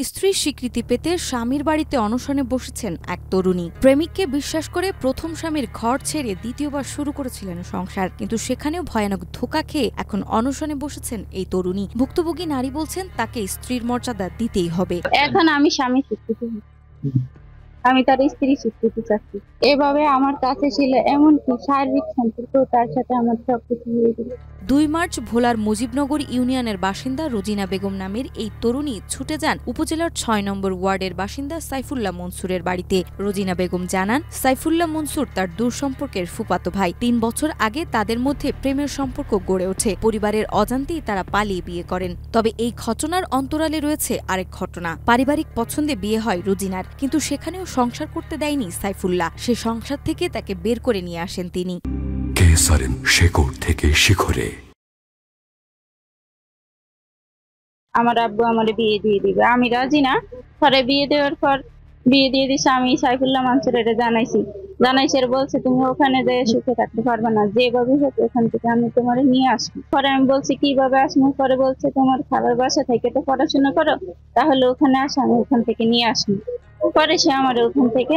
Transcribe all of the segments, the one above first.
স্ত্রীর স্বীকৃতি পেতে স্বামীর বাড়িতে অনশনে বসেছেন এক তরুণী। প্রেমিককে বিশ্বাস করে প্রথম স্বামীর ঘর ছেড়ে দ্বিতীয়বার শুরু করেছিলেন সংসার, কিন্তু সেখানেও ভয়ানক ধোঁকা খেয়ে এখন অনশনে বসেছেন এই তরুণী। ভুক্তভোগী নারী বলছেন তাকে স্ত্রীর মর্যাদা দিতেই হবে। এখন আমি স্বামী স্বীকৃতি, আমি তার স্ত্রী স্বীকৃতি চাচ্ছি। এভাবে আমার কাছে ছিল, এমনকি শারীরিক সম্পর্ক তার সাথে আমার সবকিছু হয়ে গেল। ২ মার্চ ভোলার মুজিবনগর ইউনিয়নের বাসিন্দা রোজিনা বেগম নামের এই তরুণী ছুটে যান উপজেলার ৬ নম্বর ওয়ার্ডের বাসিন্দা সাইফুল্লাহ মনসুরের বাড়িতে। রোজিনা বেগম জানান, সাইফুল্লাহ মনসুর তার দূর সম্পর্কের ফুফাতো ভাই। ৩ বছর আগে তাদের মধ্যে প্রেমের সম্পর্ক গড়ে ওঠে। পরিবারের অজান্তেই তারা পালিয়ে বিয়ে করেন। তবে এই ঘটনার অন্তরালে রয়েছে আরেক ঘটনা। পারিবারিক পছন্দে বিয়ে হয় রোজিনার, কিন্তু সেখানেও সংসার করতে দেয়নি সাইফুল্লাহ। সে সংসার থেকে তাকে বের করে নিয়ে আসেন তিনি। আমার আব্বু আমার বিয়ে দিয়ে দিবে, আমি রাজি না। পরে বিয়ে দেওয়ার পর বিয়ে দিয়ে দিছে। আমি সাইফুল্লাহ মনসুরের জানাইছে বলছে তুমি ওখানে যেয়ে সুখে থাকতে পারবে না, যেভাবে হোক ওখান থেকে আমি তোমার নিয়ে আসবো। পরে আমি বলছি কিভাবে আসবো? পরে বলছে তোমার খাবার বাসা থেকে তো পড়াশোনা করো, তাহলে ওখানে আসো, আমি ওখান থেকে নিয়ে আসবো। পরে সে আমার ওখান থেকে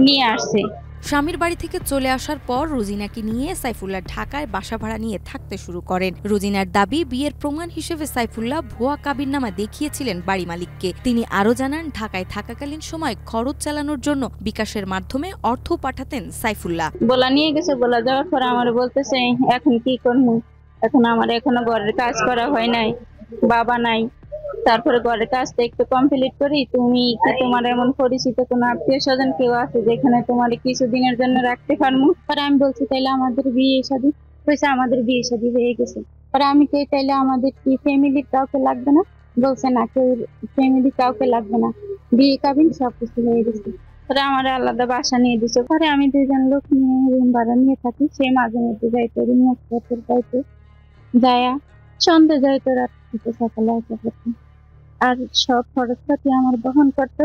নিয়ে আসছে। স্বামীর বাড়ি থেকে চলে আসার পর রোজিনাকে নিয়ে সাইফুল্লাহ ঢাকায় বাসা ভাড়া নিয়ে থাকতে শুরু করেন। রোজিনার দাবি, বিয়ের প্রমাণ হিসেবে সাইফুল্লাহ ভুয়া কাবিননামা দেখিয়েছিলেন বাড়ি মালিককে। তিনি আরও জানান, ঢাকায় থাকাকালীন সময় খরচ চালানোর জন্য বিকাশের মাধ্যমে অর্থ পাঠাতেন সাইফুল্লাহ। বলা নিয়ে গেছে, বলা যাওয়ার পর আমার বলতেছে এখন কি করবো, এখন আমার এখনো ঘরের কাজ করা হয় নাই, বাবা নাই, তারপরে ঘরের কাজটা একটু কমপ্লিট করি। তুমি কি তোমার এমন পরিচিত কোনো আত্মীয় স্বজন কেউ আছে যেখানে তোমার কিছুদিনের জন্য রাখতে পারবো? পরে আমি বলছি তাইলে আমাদের বিয়ে শাদী হয়েছে, আমাদের বিয়ে শাদী হয়ে গেছে। পরে আমি কে তাইলে আমাদের কি ফ্যামিলির কাউকে লাগবে না? বলছে না, কেউ ফ্যামিলি কাউকে লাগবে না, বিয়ে কাবিন সবকিছু হয়ে গেছে। পরে আমার আলাদা বাসা নিয়ে দিচ্ছে। পরে আমি 2জন লোক নিয়ে রুম ভাড়া নিয়ে থাকি। সে মাঝে মধ্যে যাইতো রুমের যাইতো, যায়া সন্ধ্যে যাইতো, রাত থেকে সকালে আসা করতো, আর সব খরচপাতি আমার বহন করতো।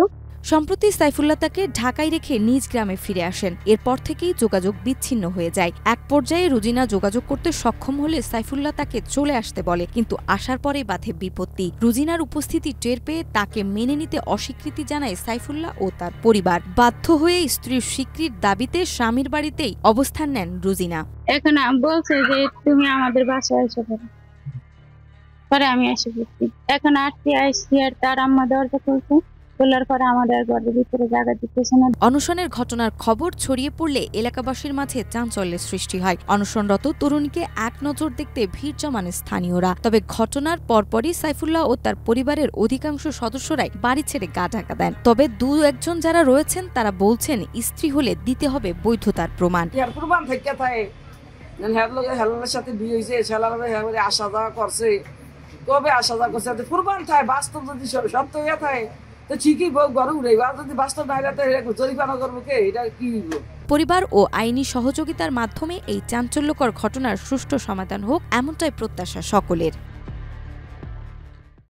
সম্প্রতি সাইফুল্লাহ তাকে ঢাকায় রেখে নিজ গ্রামে ফিরে আসেন। এরপর থেকেই যোগাযোগ বিচ্ছিন্ন হয়ে যায়। এক পর্যায়ে রোজিনা যোগাযোগ করতে সক্ষম হলে সাইফুল্লাহ তাকে চলে আসতে বলে, কিন্তু আসার পরে বাধে বিপত্তি। রোজিনার উপস্থিতি টের পেয়ে তাকে মেনে নিতে অস্বীকৃতি জানায় সাইফুল্লাহ ও তার পরিবার। বাধ্য হয়ে স্ত্রীর স্বীকৃতির দাবিতে স্বামীর বাড়িতেই অবস্থান নেন রোজিনা। এখন বলছে যে তুমি আমাদের বাসায় এসে পড়ো। পরে আমি এসে পড়ছি। এখন আটকে আসছি, আর তার আম্মা দরজা খুলছে, খোলার পরে আমাদের ঘরের ভিতরে জায়গা দিতেছে না। অনশনের ঘটনার খবর ছড়িয়ে পড়লে এলাকাবাসীর মাঝে চাঞ্চল্যের সৃষ্টি হয়। অনশনরত তরুণীকে এক নজর দেখতে ভিড় জমান স্থানীয়রা। তবে ঘটনার পরপরই সাইফুল্লাহ ও তার পরিবারের অধিকাংশ সদস্যরাই বাড়ি ছেড়ে গা ঢাকা দেন। তবে 2-1 যারা রয়েছেন তারা বলছেন স্ত্রী হলে দিতে হবে বৈধতার প্রমাণ। সাথে বিয়ে হয়েছে, আসা যাওয়া করছে, কবে আসা যাওয়া করছে, কুরবান থাকে। বাস্তব যদি সত্য হয়ে থাকে তো ঠিকই ঘরে উড়ে, যদি বাস্তব না জরিমানা করবো কে? এটা কি? পরিবার ও আইনি সহযোগিতার মাধ্যমে এই চাঞ্চল্যকর ঘটনার সুষ্ঠু সমাধান হোক, এমনটাই প্রত্যাশা সকলের।